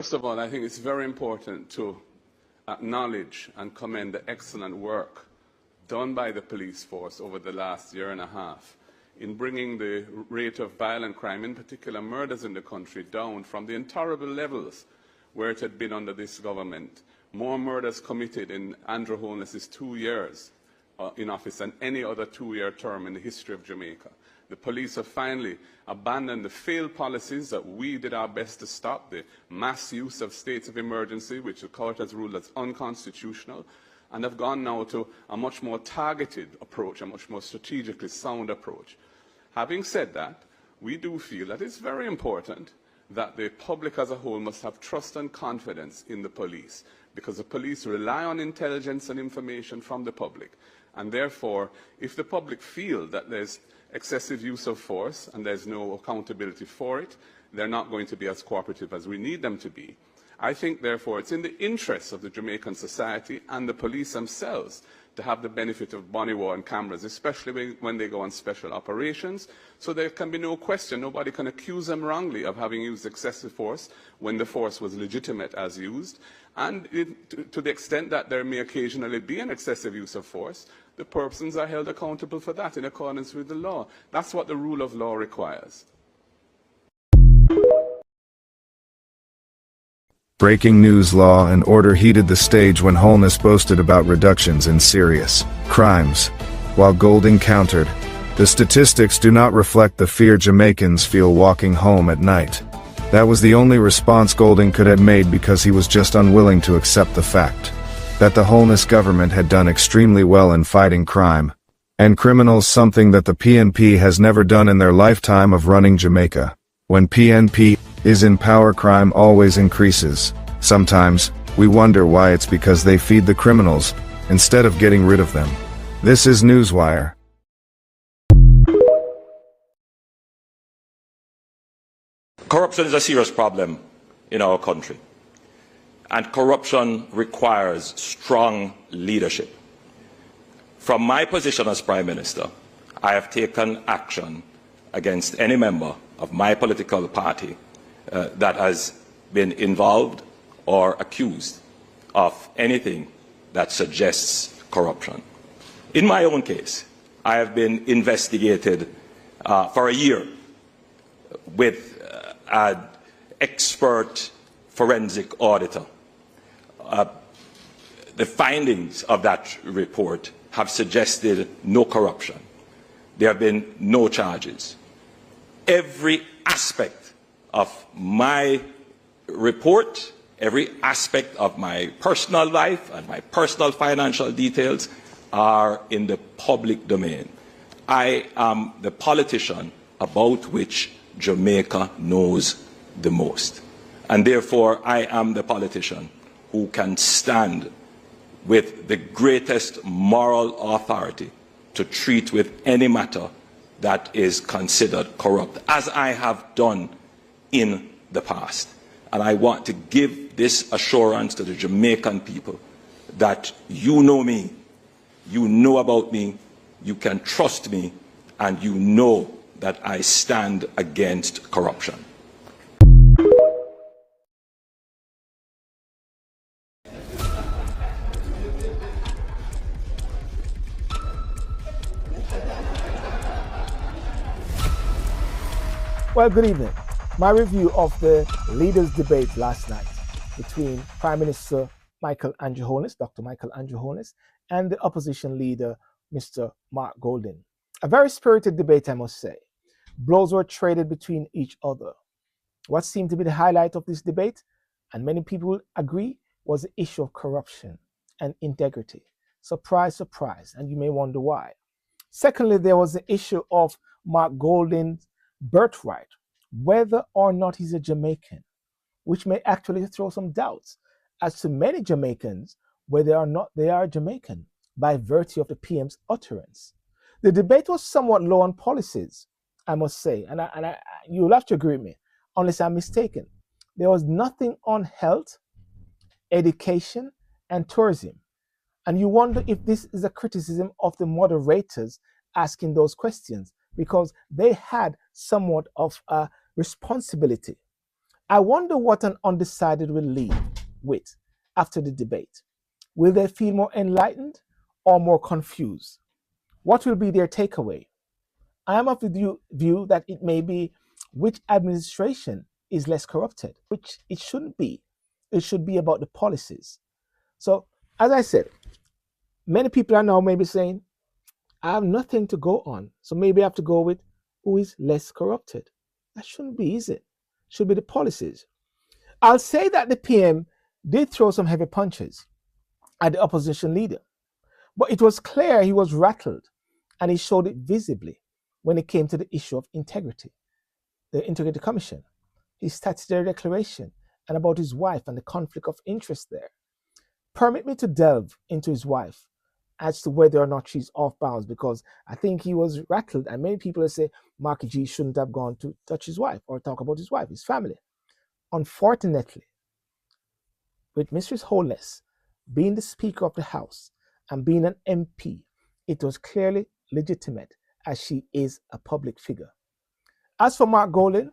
First of all, I think it's very important to acknowledge and commend the excellent work done by the police force over the last year and a half in bringing the rate of violent crime, in particular murders in the country, down from the intolerable levels where it had been under this government. More murders committed in Andrew Holness's 2 years in office than any other 2-year term in the history of Jamaica. The police have finally abandoned the failed policies that we did our best to stop, the mass use of states of emergency, which the court has ruled as unconstitutional, and have gone now to a much more targeted approach, a much more strategically sound approach. Having said that, we do feel that it's very important that the public as a whole must have trust and confidence in the police, because the police rely on intelligence and information from the public. And therefore, if the public feel that there's excessive use of force and there's no accountability for it, they're not going to be as cooperative as we need them to be. I think, therefore, it's in the interests of the Jamaican society and the police themselves to have the benefit of body-worn cameras, especially when they go on special operations, so there can be no question, nobody can accuse them wrongly of having used excessive force when the force was legitimate as used. And to the extent that there may occasionally be an excessive use of force, the persons are held accountable for that in accordance with the law. That's what the rule of law requires. Breaking news: law and order heated the stage when Holness boasted about reductions in serious crimes, while Golding countered, "The statistics do not reflect the fear Jamaicans feel walking home at night." That was the only response Golding could have made, because he was just unwilling to accept the fact that the Holness government had done extremely well in fighting crime and criminals, something that the PNP has never done in their lifetime of running Jamaica. When PNP is in power, crime always increases. Sometimes, we wonder why. It's because they feed the criminals, instead of getting rid of them. This is Newswire. Corruption is a serious problem in our country, and corruption requires strong leadership. From my position as Prime Minister, I have taken action against any member of my political party that has been involved or accused of anything that suggests corruption. In my own case, I have been investigated for a year with an expert forensic auditor. The findings of that report have suggested no corruption. There have been no charges. Every aspect of my report, every aspect of my personal life and my personal financial details are in the public domain. I am the politician about which Jamaica knows the most. And therefore, I am the politician who can stand with the greatest moral authority to treat with any matter that is considered corrupt, as I have done in the past. And I want to give this assurance to the Jamaican people that you know me, you know about me, you can trust me, and you know that I stand against corruption. Well, good evening. My review of the leaders' debate last night between Prime Minister Michael Andrew Holness, Dr. Michael Andrew Holness, and the opposition leader, Mr. Mark Golding. A very spirited debate, I must say. Blows were traded between each other. What seemed to be the highlight of this debate, and many people agree, was the issue of corruption and integrity. Surprise, surprise, and you may wonder why. Secondly, there was the issue of Mark Golding's birthright, whether or not he's a Jamaican, which may actually throw some doubts as to many Jamaicans whether or not they are Jamaican by virtue of the PM's utterance. The debate was somewhat low on policies, I must say, and you'll have to agree with me, unless I'm mistaken. There was nothing on health, education, and tourism. And you wonder if this is a criticism of the moderators asking those questions, because they had somewhat of a responsibility I wonder what an undecided will leave with after the debate. Will they feel more enlightened or more confused? What will be their takeaway? I am of the view that it may be which administration is less corrupted, which it shouldn't be. It should be about the policies. So, as I said, many people are now maybe saying, I have nothing to go on. So maybe I have to go with who is less corrupted. That shouldn't be, is it? Should be the policies. I'll say that the PM did throw some heavy punches at the opposition leader, but it was clear he was rattled, and he showed it visibly when it came to the issue of integrity, the Integrity Commission, his statutory declaration, and about his wife and the conflict of interest there. Permit me to delve into his wife as to whether or not she's off bounds, because I think he was rattled, and many people say Mark G shouldn't have gone to touch his wife or talk about his wife, his family. Unfortunately, with Mistress Holness being the Speaker of the House and being an MP, it was clearly legitimate, as she is a public figure. As for Mark Golding,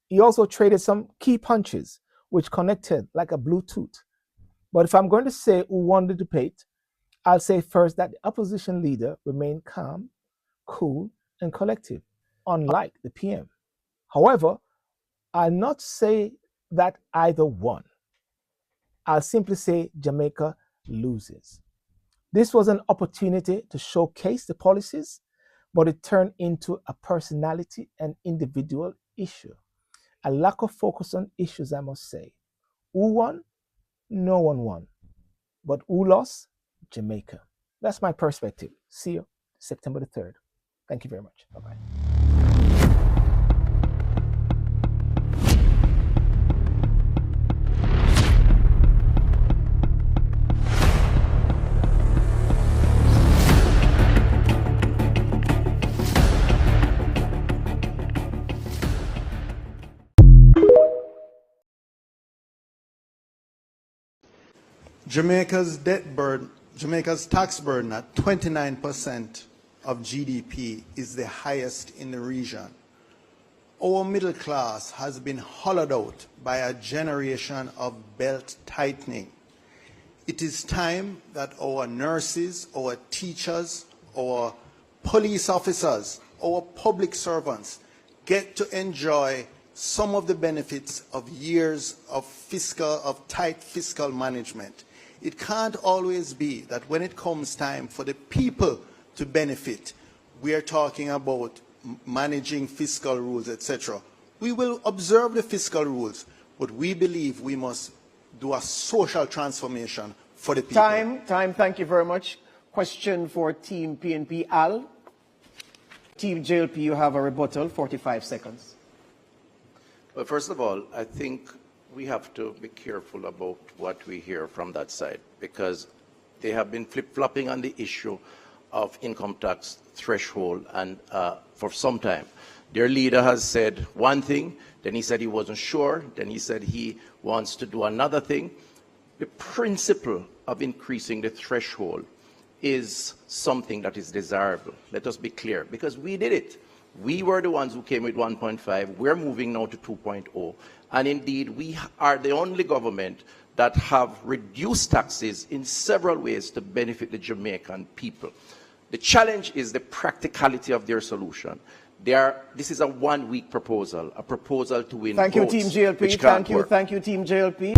he also traded some key punches which connected like a Bluetooth. But if I'm going to say who won the debate, I'll say first that the opposition leader remained calm, cool, and collective, unlike the PM. However, I'll not say that either won. I'll simply say Jamaica loses. This was an opportunity to showcase the policies, but it turned into a personality and individual issue. A lack of focus on issues, I must say. Who won? No one won. But who lost? Jamaica. That's my perspective. See you September the 3rd. Thank you very much. Bye-bye. Jamaica's tax burden at 29% of GDP is the highest in the region. Our middle class has been hollowed out by a generation of belt tightening. It is time that our nurses, our teachers, our police officers, our public servants get to enjoy some of the benefits of years of tight fiscal management. It can't always be that when it comes time for the people to benefit, we are talking about managing fiscal rules, etc. We will observe the fiscal rules, but we believe we must do a social transformation for the people. Time, thank you very much. Question for Team PNP, Al. Team JLP, you have a rebuttal, 45 seconds. Well, first of all, I think we have to be careful about what we hear from that side, because they have been flip-flopping on the issue of income tax threshold and for some time. Their leader has said one thing, then he said he wasn't sure, then he said he wants to do another thing. The principle of increasing the threshold is something that is desirable. Let us be clear, because we did it. We were the ones who came with 1.5. We're moving now to 2.0. And indeed, we are the only government that have reduced taxes in several ways to benefit the Jamaican people. The challenge is the practicality of their solution. This is a one-week proposal, a proposal to win Thank you, votes, Team JLP. which can't work. Thank you, Team JLP.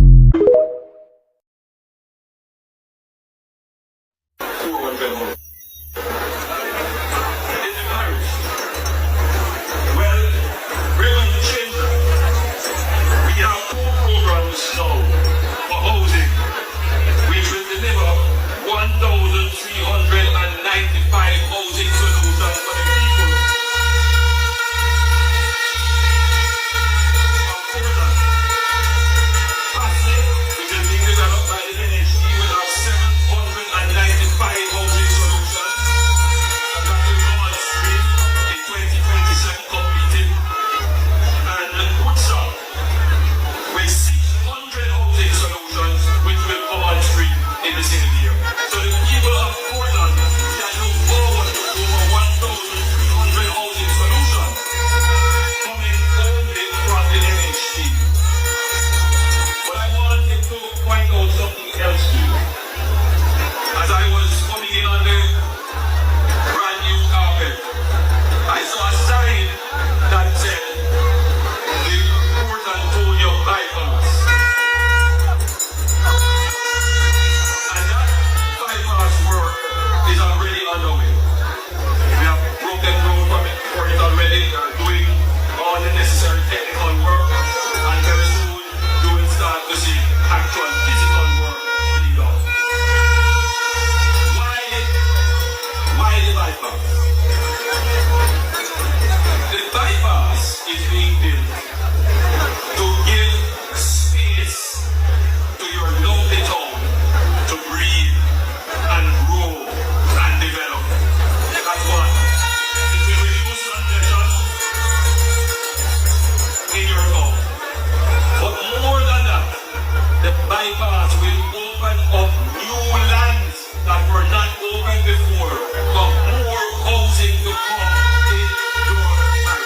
bypass will open up new lands that were not open before, for more housing to come in your area.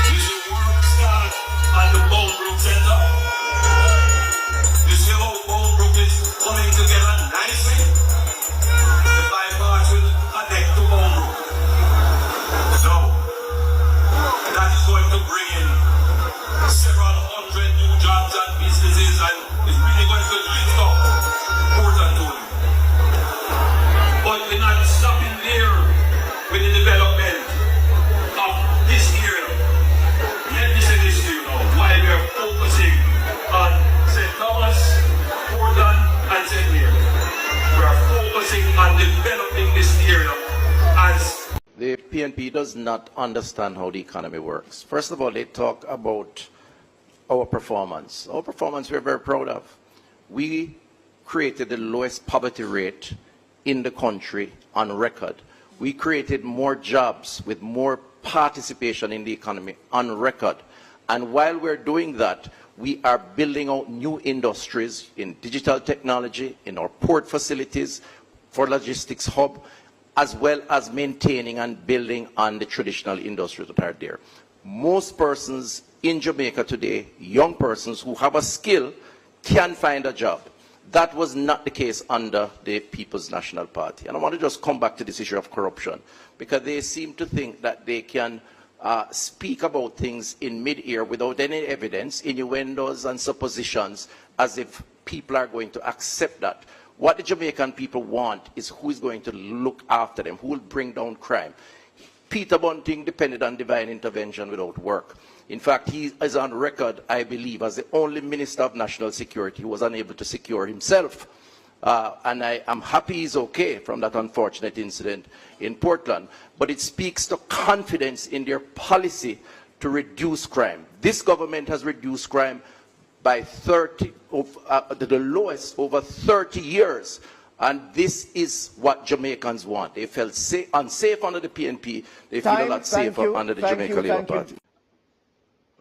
You see work start at the Bonebrook Center. You see how Bonebrook is coming together nicely. The bypass will connect to Bonebrook. So, that is going to bring in several hundred new jobs and businesses, and it's really going to lift up Port Antonio. But we're not stopping there with the development of this area. Let me say this to you now, while we are focusing on St. Thomas, Portland, and St. Mary. We are focusing on developing this area as the PNP does not understand how the economy works. First of all, they talk about our performance. Our performance we're very proud of. We created the lowest poverty rate in the country on record. We created more jobs with more participation in the economy on record. And while we're doing that, we are building out new industries in digital technology, in our port facilities, for logistics hub, as well as maintaining and building on the traditional industries that are there. Most persons in Jamaica today, young persons who have a skill, can find a job. That was not the case under the People's National Party. And I want to just come back to this issue of corruption, because they seem to think that they can speak about things in mid-air without any evidence, innuendos and suppositions, as if people are going to accept that. What the Jamaican people want is who is going to look after them, who will bring down crime. Peter Bunting depended on divine intervention without work. In fact, he is on record, I believe, as the only Minister of National Security who was unable to secure himself. And I am happy he's okay from that unfortunate incident in Portland. But it speaks to confidence in their policy to reduce crime. This government has reduced crime by the lowest over 30 years. And this is what Jamaicans want. They felt unsafe under the PNP. They feel a lot safer under the Jamaican Labour Party.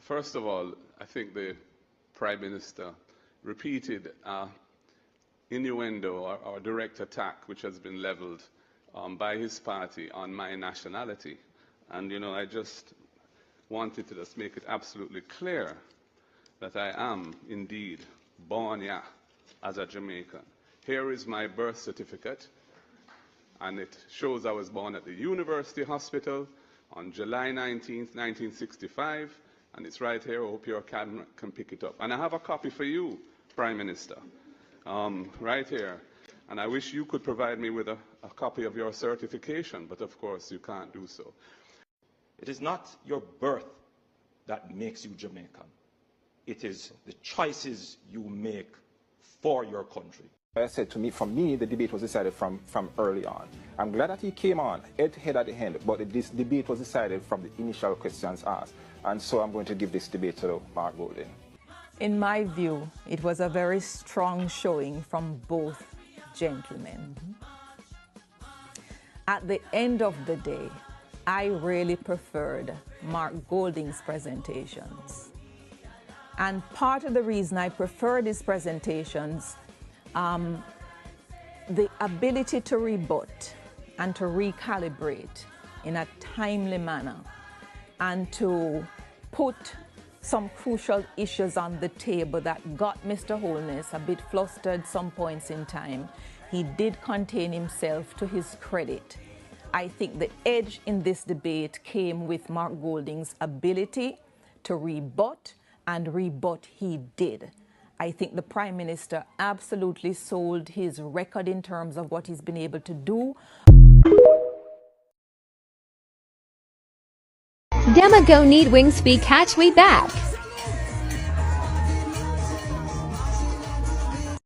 First of all, I think the Prime Minister repeated innuendo or direct attack which has been leveled by his party on my nationality. And, you know, I just wanted to just make it absolutely clear that I am indeed born here as a Jamaican. Here is my birth certificate, and it shows I was born at the University Hospital on July 19th, 1965, and it's right here. I hope your camera can pick it up. And I have a copy for you, Prime Minister, right here. And I wish you could provide me with a copy of your certification, but of course you can't do so. It is not your birth that makes you Jamaican. It is the choices you make for your country. I said to me, for me, the debate was decided from early on. I'm glad that he came on head at the end, but this debate was decided from the initial questions asked. And so I'm going to give this debate to Mark Golding. In my view, it was a very strong showing from both gentlemen. At the end of the day, I really preferred Mark Golding's presentations. And part of the reason I preferred his presentations, the ability to rebut and to recalibrate in a timely manner and to put some crucial issues on the table that got Mr. Holness a bit flustered some points in time. He did contain himself to his credit. I think the edge in this debate came with Mark Golding's ability to rebut, and rebut he did. I think the Prime Minister absolutely sold his record in terms of what he's been able to do. Demago need wings speak catch we back.